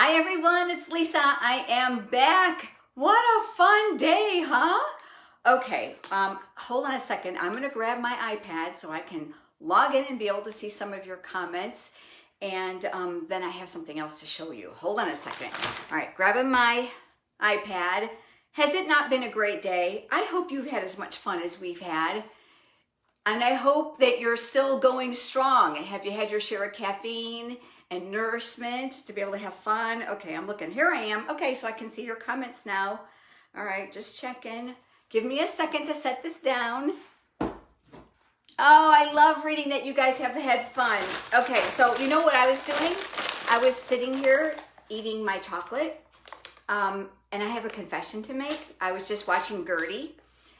Hi everyone, it's Lisa. I am back. What a fun day, huh? Okay, hold on a second. I'm gonna grab my iPad so I can log in and be able to see some of your comments. And then I have something else to show you. Hold on a second. All right, grabbing my iPad. Has it not been a great day? I hope you've had as much fun as we've had. And I hope that you're still going strong. Have you had your share of caffeine and nourishment to be able to have fun? Okay, I'm looking. Here I am. Okay, so I can see your comments now. All right, just checking. Give me a second to set this down. Oh, I love reading that you guys have had fun. Okay, so you know what I was doing? I was sitting here eating my chocolate, and I have a confession to make. I was just watching Gertie.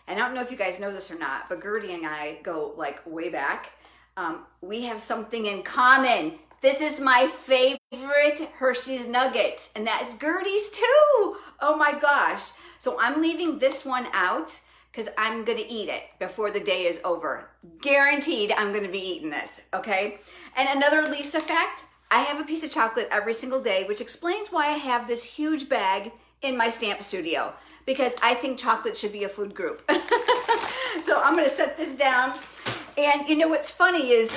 And I don't know if you guys know this or not, but Gertie and I go like way back. We have something in common. This is my favorite Hershey's Nugget, and that's Gertie's too. Oh my gosh. So I'm leaving this one out because I'm gonna eat it before the day is over. Guaranteed I'm gonna be eating this, okay? And another Lisa fact, I have a piece of chocolate every single day, which explains why I have this huge bag in my stamp studio, because I think chocolate should be a food group. So I'm gonna set this down. And you know what's funny is,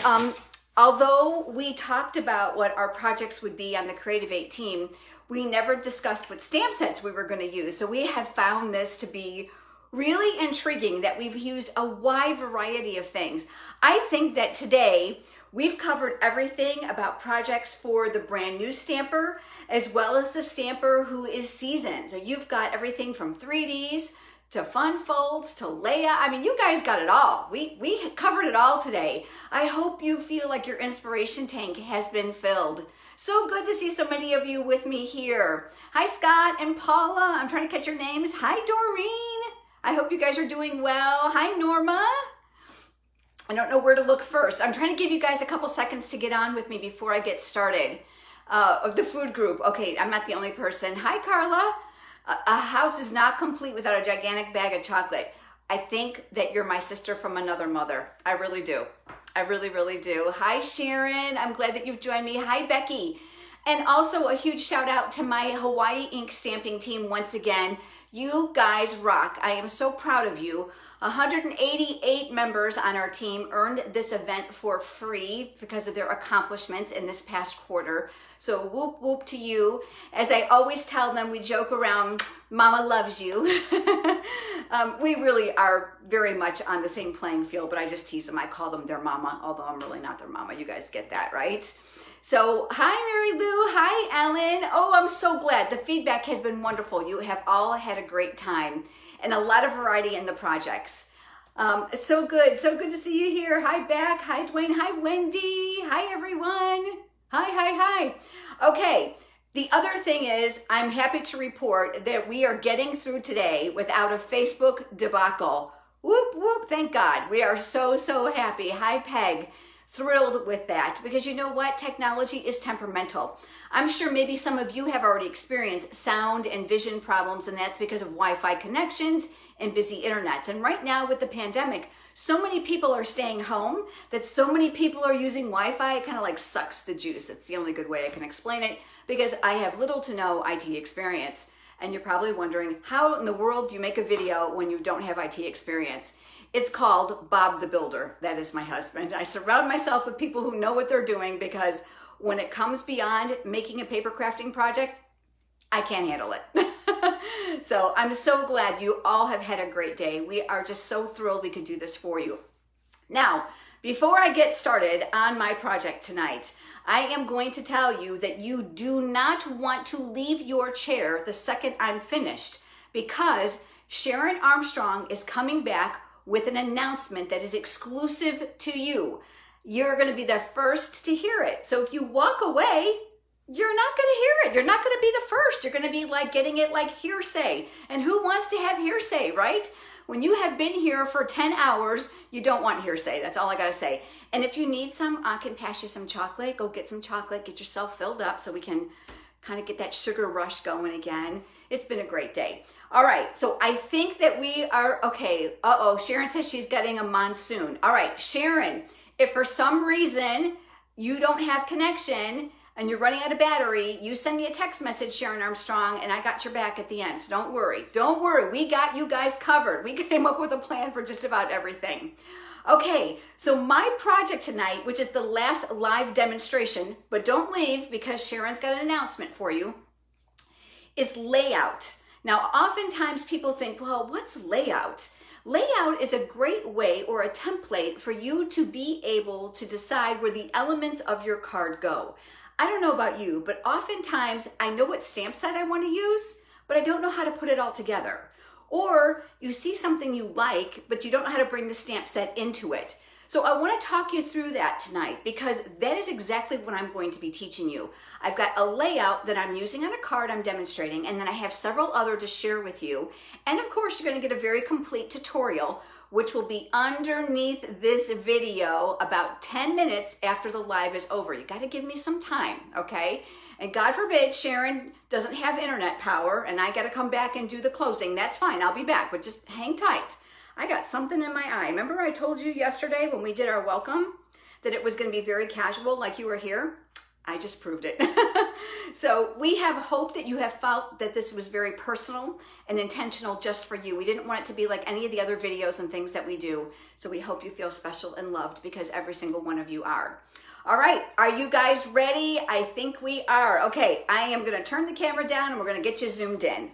although we talked about what our projects would be on the Creativate team, we never discussed what stamp sets we were gonna use. So we have found this to be really intriguing that we've used a wide variety of things. I think that today we've covered everything about projects for the brand new stamper, as well as the stamper who is seasoned. So you've got everything from 3Ds to fun folds to layout. I mean, you guys got it all. We covered it all today. I hope you feel like your inspiration tank has been filled. So good to see so many of you with me here. Hi, Scott and Paula. I'm trying to catch your names. Hi, Doreen. I hope you guys are doing well. Hi, Norma. I don't know where to look first. I'm trying to give you guys a couple seconds to get on with me before I get started. Of the food group. Okay, I'm not the only person. Hi, Carla. A house is not complete without a gigantic bag of chocolate. I think that you're my sister from another mother. I really do. I really, really do. Hi, Sharon. I'm glad that you've joined me. Hi, Becky. And also a huge shout out to my Hawaii ink stamping team once again. You guys rock. I am so proud of you. 188 members on our team earned this event for free because of their accomplishments in this past quarter. So whoop whoop to you. As I always tell them, we joke around, Mama loves you. We really are very much on the same playing field, but I just tease them. I call them their mama, although I'm really not their mama. You guys get that, right? So hi, Mary Lou. Hi, Ellen. Oh, I'm so glad. The feedback has been wonderful. You have all had a great time and a lot of variety in the projects. So good to see you here. Hi, Beck. Hi, Dwayne. Hi, Wendy. Hi, everyone. Hi. Okay, the other thing is I'm happy to report that we are getting through today without a Facebook debacle. Whoop, whoop, thank God. We are so happy. Hi, Peg. Thrilled with that, because you know what? Technology is temperamental. I'm sure maybe some of you have already experienced sound and vision problems, and that's because of Wi-Fi connections and busy internets. And right now with the pandemic, so many people are staying home that so many people are using Wi-Fi. It kind of like sucks the juice. It's the only good way I can explain it, because I have little to no IT experience. And you're probably wondering, how in the world do you make a video when you don't have IT experience? It's called Bob the Builder. That is my husband. I surround myself with people who know what they're doing, because when it comes beyond making a paper crafting project, I can't handle it. So I'm so glad you all have had a great day. We are just so thrilled we could do this for you. Now, before I get started on my project tonight, I am going to tell you that you do not want to leave your chair the second I'm finished, because Sharon Armstrong is coming back with an announcement that is exclusive to you. You're going to be the first to hear it. So if you walk away, you're not going to hear it. You're not going to be the first. You're going to be like getting it like hearsay. And who wants to have hearsay, right? When you have been here for 10 hours, you don't want hearsay. That's all I got to say. And if you need some, I can pass you some chocolate. Go get some chocolate. Get yourself filled up so we can kind of get that sugar rush going again. It's been a great day. All right, so I think that we are, okay. Sharon says she's getting a monsoon. All right, Sharon, if for some reason you don't have connection, and you're running out of battery, you send me a text message, Sharon Armstrong, and I got your back at the end. So don't worry. Don't worry. We got you guys covered. We came up with a plan for just about everything. Okay, so my project tonight, which is the last live demonstration, but don't leave because Sharon's got an announcement for you, is layout. Now, oftentimes people think, well, what's layout? Layout is a great way or a template for you to be able to decide where the elements of your card go. I don't know about you, but oftentimes I know what stamp set I want to use, but I don't know how to put it all together. Or you see something you like, but you don't know how to bring the stamp set into it. So I want to talk you through that tonight because that is exactly what I'm going to be teaching you. I've got a layout that I'm using on a card I'm demonstrating, and then I have several other to share with you. And of course, you're going to get a very complete tutorial, which will be underneath this video about 10 minutes after the live is over. You got to give me some time, okay? And God forbid Sharon doesn't have internet power and I got to come back and do the closing. That's fine. I'll be back, but just hang tight. I got something in my eye. Remember I told you yesterday when we did our welcome that it was going to be very casual like you were here? I just proved it. So we have hope that you have felt that this was very personal and intentional just for you. We didn't want it to be like any of the other videos and things that we do. So we hope you feel special and loved because every single one of you are. All right, are you guys ready? I think we are. Okay, I am going to turn the camera down and we're going to get you zoomed in.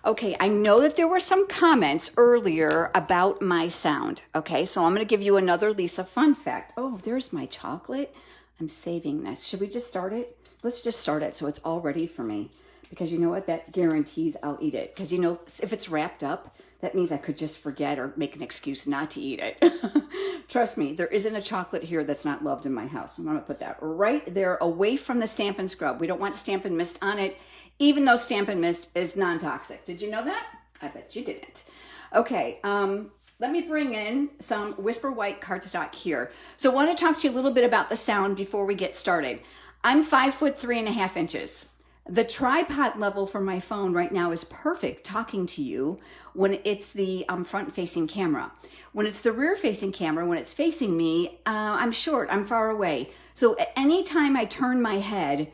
Okay, I know that there were some comments earlier about my sound. Okay, so I'm going to give you another Lisa fun fact. Oh, there's my chocolate. I'm saving this. Should we just start it? Let's just start it so it's all ready for me. Because you know what? That guarantees I'll eat it. Because you know, if it's wrapped up, that means I could just forget or make an excuse not to eat it. Trust me, there isn't a chocolate here that's not loved in my house. I'm going to put that right there away from the Stampin' Scrub. We don't want Stampin' Mist on it, even though Stampin' Mist is non-toxic. Did you know that? I bet you didn't. Okay, let me bring in some Whisper White cardstock here. So I want to talk to you a little bit about the sound before we get started. I'm 5'3.5". The tripod level for my phone right now is perfect talking to you when it's the front-facing camera. When it's the rear-facing camera, when it's facing me, I'm short, I'm far away. So at any time I turn my head,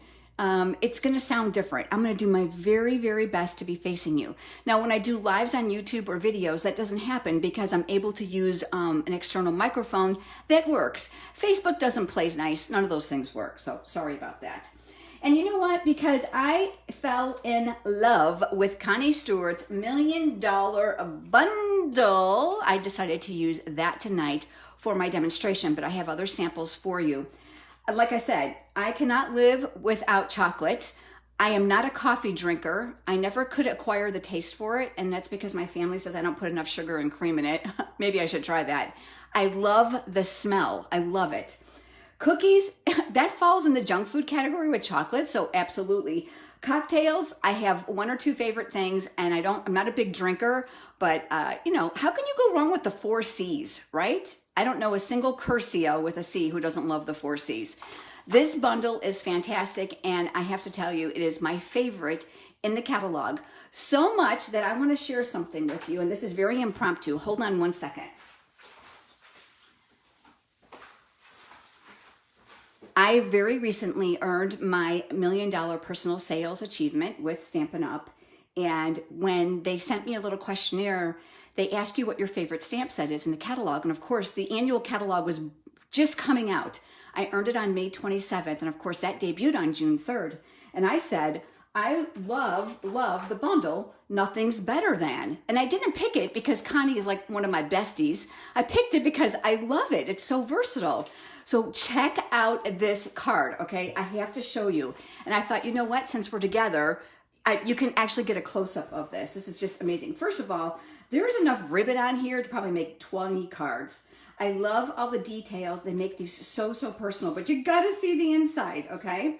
it's going to sound different. I'm going to do my very, very best to be facing you. Now, when I do lives on YouTube or videos, that doesn't happen because I'm able to use an external microphone that works. Facebook doesn't play nice. None of those things work. So sorry about that. And you know what? Because I fell in love with Connie Stewart's $1 Million Bundle, I decided to use that tonight for my demonstration, but I have other samples for you. Like I said, I cannot live without chocolate. I am not a coffee drinker. I never could acquire the taste for it, and that's because my family says I don't put enough sugar and cream in it. Maybe I should try that. I love the smell. I love it. Cookies, that falls in the junk food category with chocolate, so absolutely. Cocktails, I have one or two favorite things, and I'm not a big drinker, but you know, how can you go wrong with the 4 C's, right? I don't know a single Curcio with a C who doesn't love the 4 C's. This bundle is fantastic, and I have to tell you, it is my favorite in the catalog. So much that I want to share something with you, and this is very impromptu. Hold on one second. I very recently earned my $1 Million personal sales achievement with Stampin' Up. And when they sent me a little questionnaire, they ask you what your favorite stamp set is in the catalog. And of course, the annual catalog was just coming out. I earned it on May 27th. And of course, that debuted on June 3rd. And I said, I love the bundle. Nothing's better than. And I didn't pick it because Connie is like one of my besties. I picked it because I love it. It's so versatile. So check out this card, okay? I have to show you. And I thought, you know what? Since we're together, you can actually get a close-up of this. This is just amazing. First of all, there's enough ribbon on here to probably make 20 cards. I love all the details. They make these so personal, but you gotta see the inside, okay?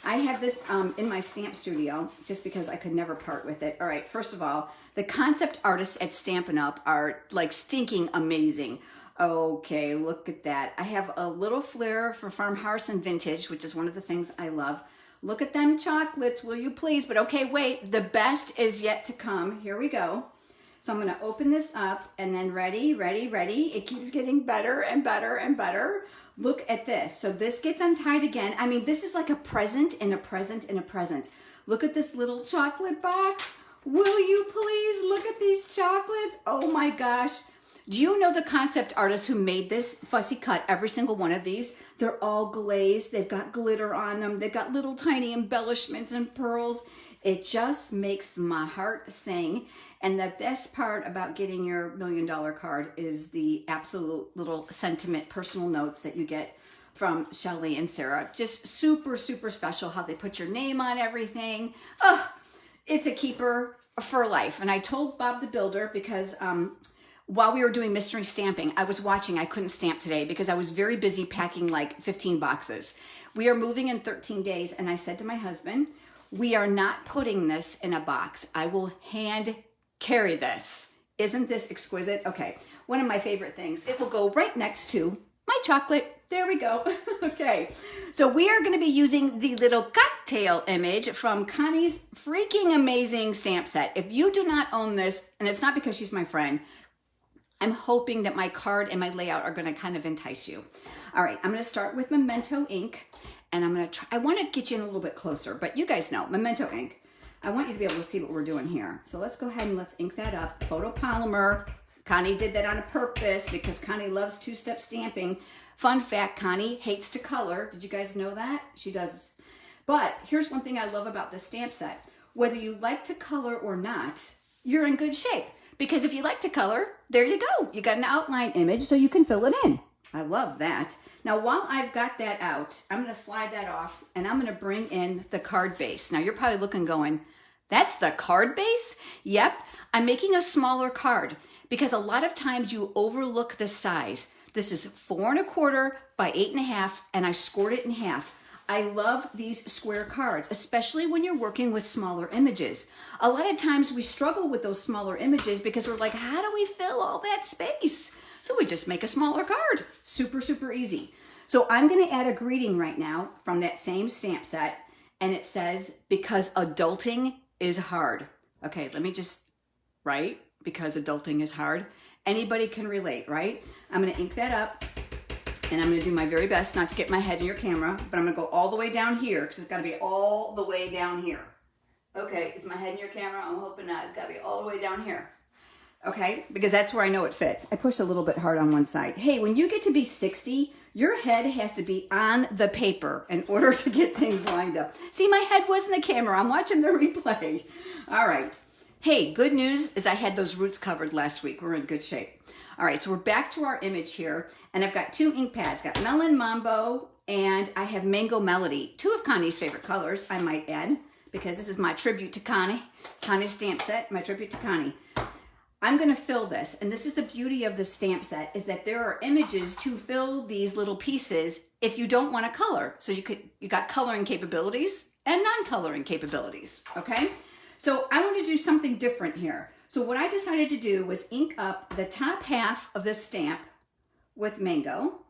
I have this in my stamp studio just because I could never part with it. All right, first of all, the concept artists at Stampin' Up! Are like stinking amazing. Okay, look at that. I have a little flair for farmhouse and vintage, which is one of the things I love. Look at them chocolates, will you please? But okay, wait, the best is yet to come. Here we go. So I'm gonna open this up and then ready. It keeps getting better and better and better. Look at this. So this gets untied again. I mean, this is like a present and a present and a present. Look at this little chocolate box. Will you please look at these chocolates? Oh my gosh. Do you know the concept artist who made this fussy cut, every single one of these? They're all glazed. They've got glitter on them. They've got little tiny embellishments and pearls. It just makes my heart sing. And the best part about getting your $1 million card is the absolute little sentiment, personal notes that you get from Shelly and Sarah. Just super, super special how they put your name on everything. Oh, it's a keeper for life. And I told Bob the Builder because while we were doing mystery stamping, I was watching. I couldn't stamp today because I was very busy packing like 15 boxes. We are moving in 13 days. And I said to my husband, we are not putting this in a box. I will hand carry this. Isn't this exquisite? Okay, one of my favorite things. It will go right next to my chocolate. There we go. Okay, so we are going to be using the little cocktail image from Connie's freaking amazing stamp set. If you do not own this, and it's not because she's my friend, I'm hoping that my card and my layout are going to kind of entice you. All right, I'm going to start with Memento ink, and I'm going to try. I want to get you in a little bit closer, but you guys know Memento ink. I want you to be able to see what we're doing here. So let's go ahead and let's ink that up. Photopolymer. Connie did that on purpose because Connie loves two-step stamping. Fun fact, Connie hates to color. Did you guys know that? She does. But here's one thing I love about this stamp set. Whether you like to color or not, you're in good shape. Because if you like to color, there you go. You got an outline image so you can fill it in. I love that. Now, while I've got that out, I'm going to slide that off and I'm going to bring in the card base. Now, you're probably looking going, that's the card base? Yep. I'm making a smaller card because a lot of times you overlook the size. This is 4 1/4 by 8 1/2 and I scored it in half. I love these square cards, especially when you're working with smaller images. A lot of times we struggle with those smaller images because we're like, how do we fill all that space? So we just make a smaller card. Super, super easy. So I'm going to add a greeting right now from that same stamp set. And it says, because adulting is hard. Okay, let me just write, because adulting is hard. Anybody can relate, right? I'm going to ink that up. And I'm going to do my very best not to get my head in your camera. But I'm going to go all the way down here because it's got to be all the way down here. Okay, is my head in your camera? I'm hoping not. It's got to be all the way down here. Okay, because that's where I know it fits. I pushed a little bit hard on one side. Hey, when you get to be 60, your head has to be on the paper in order to get things lined up. See, my head was in the camera. I'm watching the replay. All right. Hey, good news is I had those roots covered last week. We're in good shape. All right, so we're back to our image here, and I've got 2 ink pads. Got Melon Mambo, and I have Mango Melody. 2 of Connie's favorite colors, I might add, because this is my tribute to Connie. Connie's stamp set, my tribute to Connie. I'm going to fill this, and this is the beauty of the stamp set, is that there are images to fill these little pieces if you don't want to color. So you got coloring capabilities and non-coloring capabilities, okay? So I want to do something different here. So what I decided to do was ink up the top half of the stamp with Mango,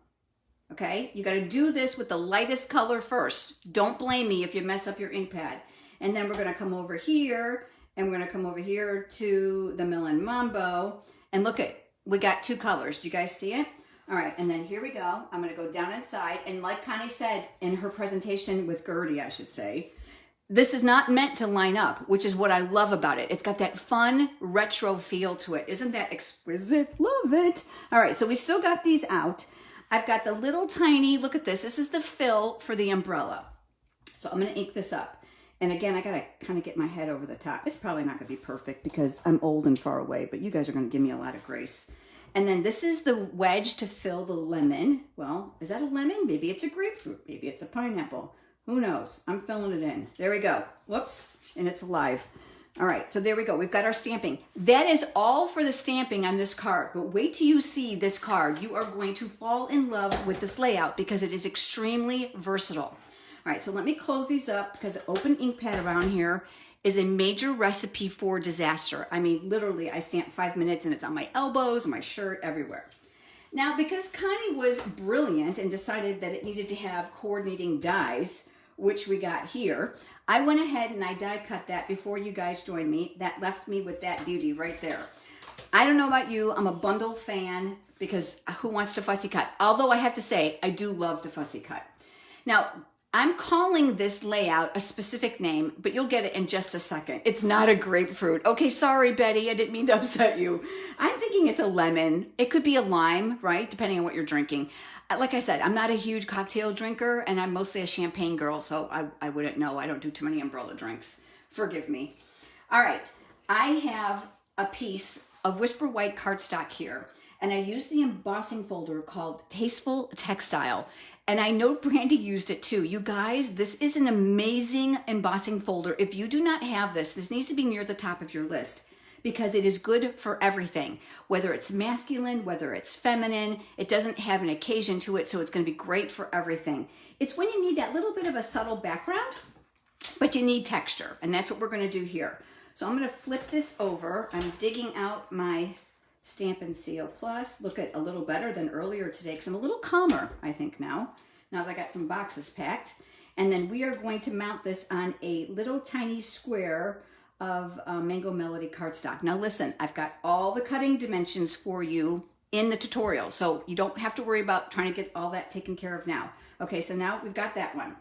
okay? You got to do this with the lightest color first. Don't blame me if you mess up your ink pad. And then we're going to come over here, and we're going to come over here to the Melon Mambo. And look at, we got 2 colors. Do you guys see it? All right, and then here we go. I'm going to go down inside. And like Connie said in her presentation with Gertie, I should say, this is not meant to line up, which is what I love about it. It's got that fun retro feel to it. Isn't that exquisite? Love it. All right, so we still got these out. I've got the little tiny, look at this. This is the fill for the umbrella. So I'm going to ink this up. And again, I got to kind of get my head over the top. It's probably not going to be perfect because I'm old and far away, but you guys are going to give me a lot of grace. And then this is the wedge to fill the lemon. Well, is that a lemon? Maybe it's a grapefruit. Maybe it's a pineapple. Who knows? I'm filling it in. There we go. Whoops. And it's alive. All right. So there we go. We've got our stamping. That is all for the stamping on this card. But wait till you see this card. You are going to fall in love with this layout because it is extremely versatile. All right. So let me close these up because an open ink pad around here is a major recipe for disaster. I mean, literally, I stamp 5 minutes and it's on my elbows, my shirt, everywhere. Now, because Connie was brilliant and decided that it needed to have coordinating dies, which we got here, I went ahead and I die cut that before you guys joined me. That left me with that beauty right there. I don't know about you, I'm a bundle fan because who wants to fussy cut? Although I have to say, I do love to fussy cut. Now, I'm calling this layout a specific name, but you'll get it in just a second. It's not a grapefruit. Okay, sorry, Betty, I didn't mean to upset you. I'm thinking it's a lemon. It could be a lime, right? Depending on what you're drinking. Like I said, I'm not a huge cocktail drinker, and I'm mostly a champagne girl, so I wouldn't know. I don't do too many umbrella drinks. Forgive me. All right, I have a piece of Whisper White cardstock here, and I used the embossing folder called Tasteful Textile. And I know Brandy used it too. You guys, this is an amazing embossing folder. If you do not have this, this needs to be near the top of your list because it is good for everything. Whether it's masculine, whether it's feminine, it doesn't have an occasion to it, so it's gonna be great for everything. It's when you need that little bit of a subtle background, but you need texture, and that's what we're gonna do here. So I'm gonna flip this over. I'm digging out my Stampin' Seal Plus. Look at a little better than earlier today because I'm a little calmer, I think now that I got some boxes packed. And then we are going to mount this on a little tiny square of Mango Melody cardstock. Now listen, I've got all the cutting dimensions for you in the tutorial, so you don't have to worry about trying to get all that taken care of now. Okay, so now we've got that one.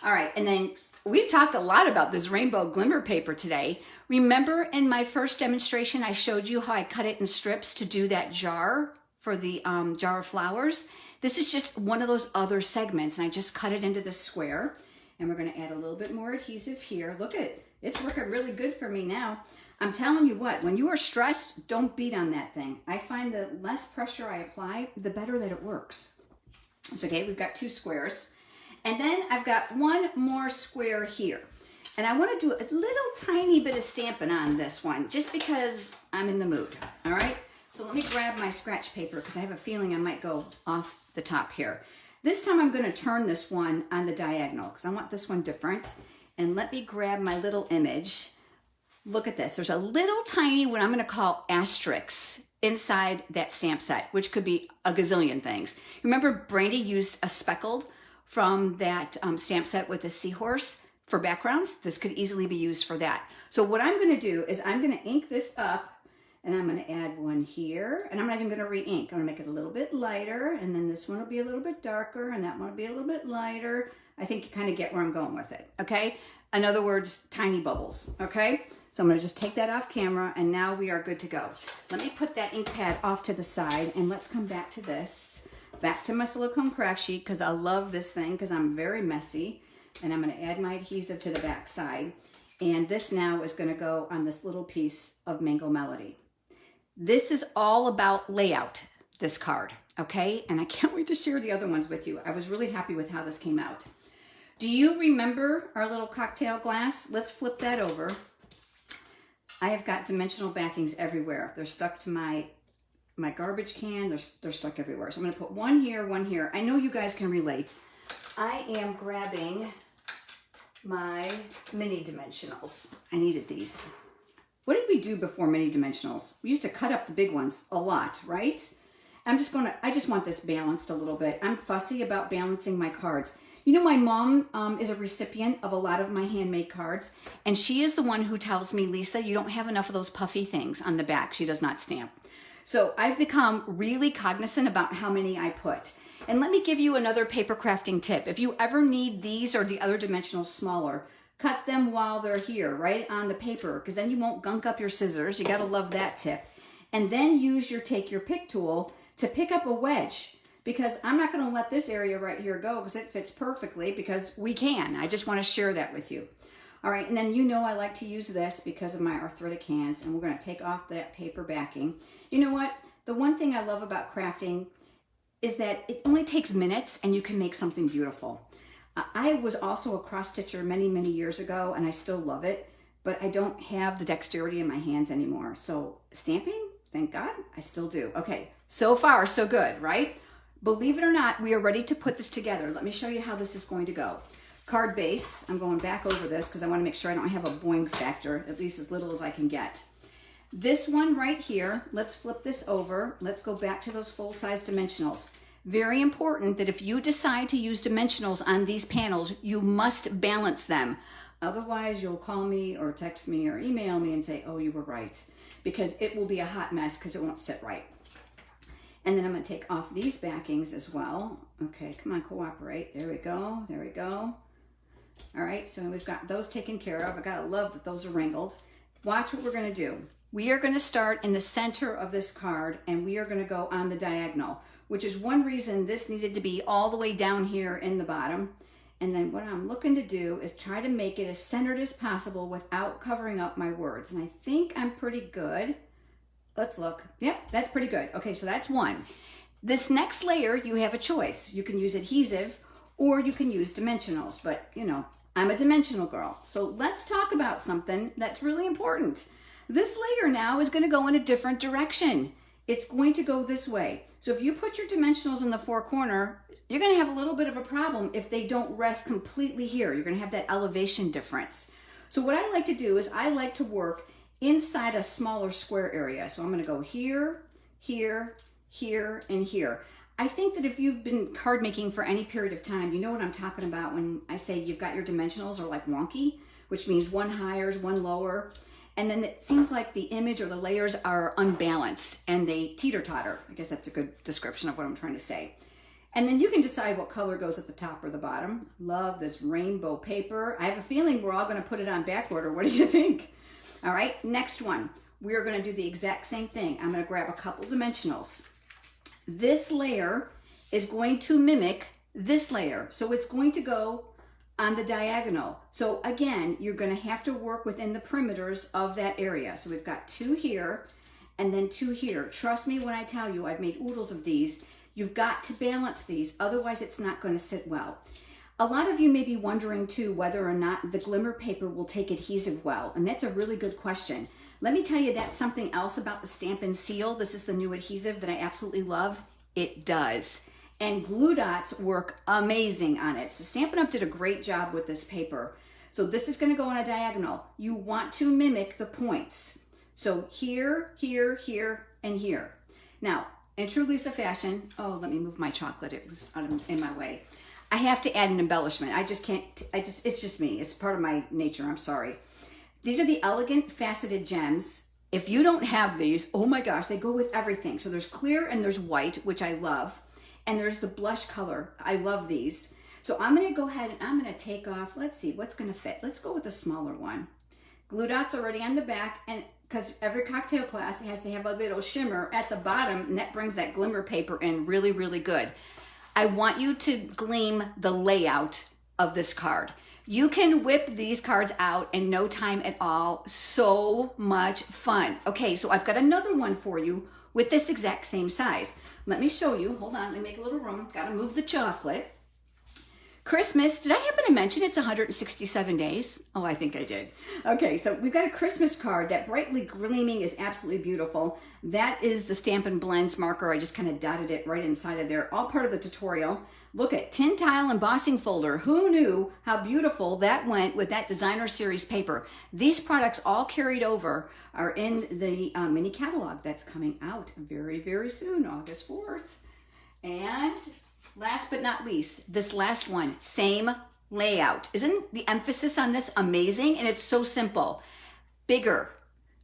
All right, and then we've talked a lot about this rainbow glimmer paper today. Remember in my first demonstration, I showed you how I cut it in strips to do that jar for the jar of flowers. This is just one of those other segments, and I just cut it into this square. And we're gonna add a little bit more adhesive here. Look at, it's working really good for me now. I'm telling you what, when you are stressed, don't beat on that thing. I find the less pressure I apply, the better that it works. So, okay, we've got 2 squares. And then I've got 1 more square here. And I want to do a little tiny bit of stamping on this one, just because I'm in the mood, all right? So let me grab my scratch paper, because I have a feeling I might go off the top here. This time I'm going to turn this one on the diagonal, because I want this one different. And let me grab my little image. Look at this. There's a little tiny, what I'm going to call asterisks inside that stamp set, which could be a gazillion things. Remember Brandy used a speckled from that stamp set with a seahorse for backgrounds? This could easily be used for that. So what I'm going to do is I'm going to ink this up, and I'm going to add one here, and I'm not even going to re-ink. I'm going to make it a little bit lighter, and then this one will be a little bit darker, and that one will be a little bit lighter. I think you kind of get where I'm going with it, okay? In other words, tiny bubbles, okay? So I'm going to just take that off camera, and now we are good to go. Let me put that ink pad off to the side, and let's come back to this. Back to my silicone craft sheet, because I love this thing because I'm very messy. And I'm going to add my adhesive to the back side. And this now is going to go on this little piece of Mango Melody. This is all about layout, this card, okay? And I can't wait to share the other ones with you. I was really happy with how this came out. Do you remember our little cocktail glass? Let's flip that over. I have got dimensional backings everywhere. They're stuck to my garbage can. They're stuck everywhere. So I'm going to put one here, one here. I know you guys can relate. I am grabbing my mini dimensionals. I needed these. What did we do before mini dimensionals? We used to cut up the big ones a lot, right? I just want this balanced a little bit. I'm fussy about balancing my cards. You know, my mom is a recipient of a lot of my handmade cards, and she is the one who tells me, Lisa, you don't have enough of those puffy things on the back. She does not stamp. So I've become really cognizant about how many I put. And let me give you another paper crafting tip. If you ever need these or the other dimensionals smaller, cut them while they're here, right on the paper, because then you won't gunk up your scissors. You gotta love that tip. And then use your take your pick tool to pick up a wedge, because I'm not gonna let this area right here go because it fits perfectly, because we can. I just wanna share that with you. All right, and then you know I like to use this because of my arthritic hands, and we're gonna take off that paper backing. You know what? The one thing I love about crafting is that it only takes minutes and you can make something beautiful. I was also a cross stitcher many, many years ago, and I still love it, but I don't have the dexterity in my hands anymore. So stamping, thank God, I still do. Okay, so far so good, right? Believe it or not, we are ready to put this together. Let me show you how this is going to go. Card base, I'm going back over this because I want to make sure I don't have a boing factor, at least as little as I can get. This one right here, let's flip this over. Let's go back to those full-size dimensionals. Very important that if you decide to use dimensionals on these panels, you must balance them. Otherwise, you'll call me or text me or email me and say, oh, you were right, because it will be a hot mess because it won't sit right. And then I'm going to take off these backings as well. Okay, come on, cooperate. There we go. There we go. All right, so we've got those taken care of. I gotta love that those are wrinkled. Watch what we're gonna do. We are gonna start in the center of this card, and we are gonna go on the diagonal, which is one reason this needed to be all the way down here in the bottom. And then what I'm looking to do is try to make it as centered as possible without covering up my words. And I think I'm pretty good. Let's look. Yep, that's pretty good. Okay, so that's one. This next layer, you have a choice. You can use adhesive or you can use dimensionals, but you know, I'm a dimensional girl. So let's talk about something that's really important. This layer now is gonna go in a different direction. It's going to go this way. So if you put your dimensionals in the four corner, you're gonna have a little bit of a problem if they don't rest completely here. You're gonna have that elevation difference. So what I like to do is I like to work inside a smaller square area. So I'm gonna go here, here, here, and here. I think that if you've been card making for any period of time, you know what I'm talking about when I say you've got your dimensionals are like wonky, which means one higher, one lower. And then it seems like the image or the layers are unbalanced and they teeter-totter. I guess that's a good description of what I'm trying to say. And then you can decide what color goes at the top or the bottom. Love this rainbow paper. I have a feeling we're all gonna put it on back order. What do you think? All right, next one. We're gonna do the exact same thing. I'm gonna grab a couple dimensionals. This layer is going to mimic this layer. So it's going to go on the diagonal. So again, you're gonna have to work within the perimeters of that area. So we've got two here and then two here. Trust me when I tell you, I've made oodles of these. You've got to balance these, otherwise it's not gonna sit well. A lot of you may be wondering too whether or not the glimmer paper will take adhesive well, and that's a really good question. Let me tell you that's something else about the Stampin' Seal. This is the new adhesive that I absolutely love. It does. And glue dots work amazing on it. So Stampin' Up! Did a great job with this paper. So this is gonna go on a diagonal. You want to mimic the points. So here, here, here, and here. Now, in true Lisa fashion, oh, let me move my chocolate. It was in my way. I have to add an embellishment. I just can't, it's just me. It's part of my nature, I'm sorry. These are the elegant faceted gems. If you don't have these, oh my gosh, they go with everything. So there's clear and there's white, which I love. And there's the blush color. I love these. So I'm gonna go ahead and I'm gonna take off, let's see, what's gonna fit? Let's go with the smaller one. Glue dots already on the back, and because every cocktail class has to have a little shimmer at the bottom, and that brings that glimmer paper in really, really good. I want you to gleam the layout of this card. You can whip these cards out in no time at all. So much fun. Okay, so I've got another one for you with this exact same size. Let me show you. Hold on, let me make a little room. Gotta move the chocolate. Christmas, did I happen to mention it's 167 days? Oh, I think I did. Okay, so we've got a Christmas card. That brightly gleaming is absolutely beautiful. That is the Stampin' Blends marker. I just kind of dotted it right inside of there. All part of the tutorial. Look at tin tile embossing folder. Who knew how beautiful that went with that designer series paper? These products all carried over are in the mini catalog that's coming out very, very soon, August 4th. And last but not least, this last one, same layout. Isn't the emphasis on this amazing? And it's so simple. Bigger.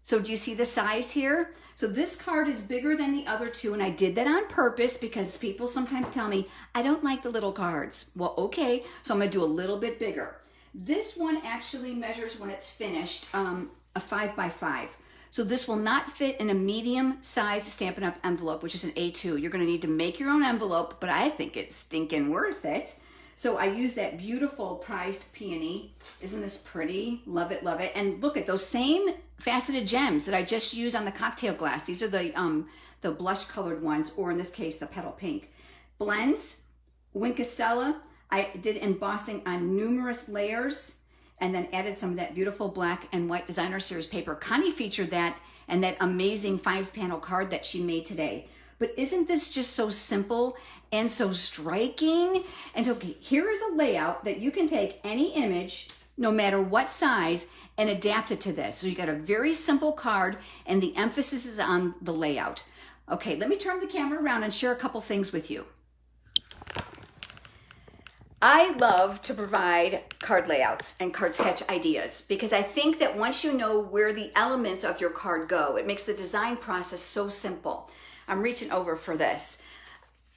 So do you see the size here? So this card is bigger than the other two, and I did that on purpose because people sometimes tell me, I don't like the little cards. Well, okay, so I'm gonna do a little bit bigger. This one actually measures when it's finished, a 5 by 5. So this will not fit in a medium size Stampin' Up! Envelope, which is an A2. You're gonna need to make your own envelope, but I think it's stinking worth it. So I use that beautiful prized peony. Isn't this pretty? Love it, love it. And look at those same faceted gems that I just used on the cocktail glass. These are the blush colored ones, or in this case, the petal pink. Blends, Winkestella. I did embossing on numerous layers and then added some of that beautiful black and white designer series paper. Connie featured that and that amazing 5-panel card that she made today. But isn't this just so simple and so striking? And okay, here is a layout that you can take any image, no matter what size, and adapt it to this. So you got a very simple card and the emphasis is on the layout. Okay, let me turn the camera around and share a couple things with you. I love to provide card layouts and card sketch ideas because I think that once you know where the elements of your card go, it makes the design process so simple. I'm reaching over for this.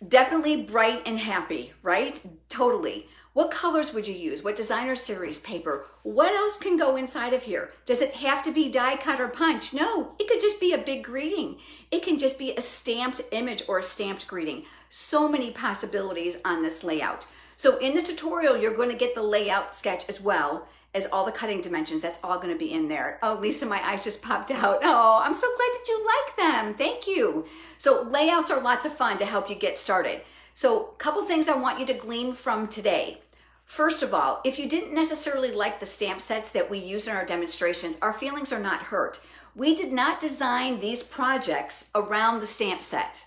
Definitely bright and happy, right? Totally. What colors would you use? What designer series paper? What else can go inside of here? Does it have to be die cut or punch? No, it could just be a big greeting. It can just be a stamped image or a stamped greeting. So many possibilities on this layout. So in the tutorial, you're going to get the layout sketch as well as all the cutting dimensions. That's all going to be in there. Oh, Lisa, my eyes just popped out. Oh, I'm so glad that you like them. Thank you. So layouts are lots of fun to help you get started. So a couple things I want you to glean from today. First of all, if you didn't necessarily like the stamp sets that we use in our demonstrations, our feelings are not hurt. We did not design these projects around the stamp set.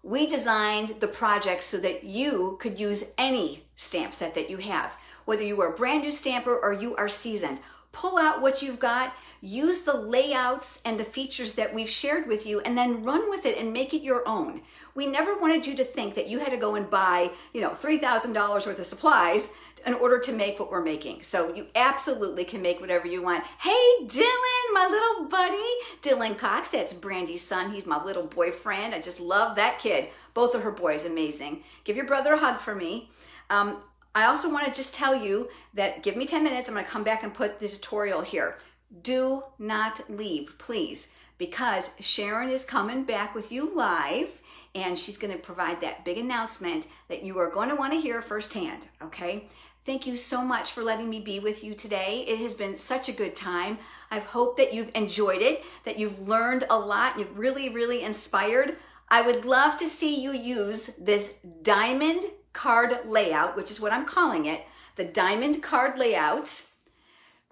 We designed the project so that you could use any stamp set that you have. Whether you are a brand new stamper or you are seasoned, pull out what you've got, use the layouts and the features that we've shared with you, and then run with it and make it your own. We never wanted you to think that you had to go and buy, $3,000 worth of supplies in order to make what we're making. So you absolutely can make whatever you want. Hey, Dylan, my little buddy, Dylan Cox, that's Brandy's son. He's my little boyfriend. I just love that kid. Both of her boys, amazing. Give your brother a hug for me. I also want to just tell you that give me 10 minutes. I'm going to come back and put the tutorial here. Do not leave, please, because Sharon is coming back with you live, and she's going to provide that big announcement that you are going to want to hear firsthand, okay? Thank you so much for letting me be with you today. It has been such a good time. I hope that you've enjoyed it, that you've learned a lot, you've really inspired. I would love to see you use this diamond card layout, which is what I'm calling it, the diamond card layout.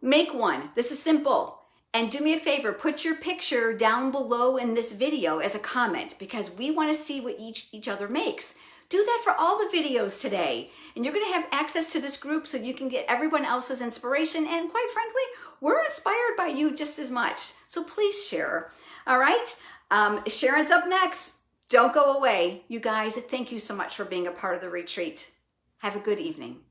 Make one. This is simple. And do me a favor, put your picture down below in this video as a comment because we want to see what each other makes. Do that for all the videos today. And you're going to have access to this group so you can get everyone else's inspiration. And quite frankly, we're inspired by you just as much. So please share. All right. Sharon's up next. Don't go away. You guys, thank you so much for being a part of the retreat. Have a good evening.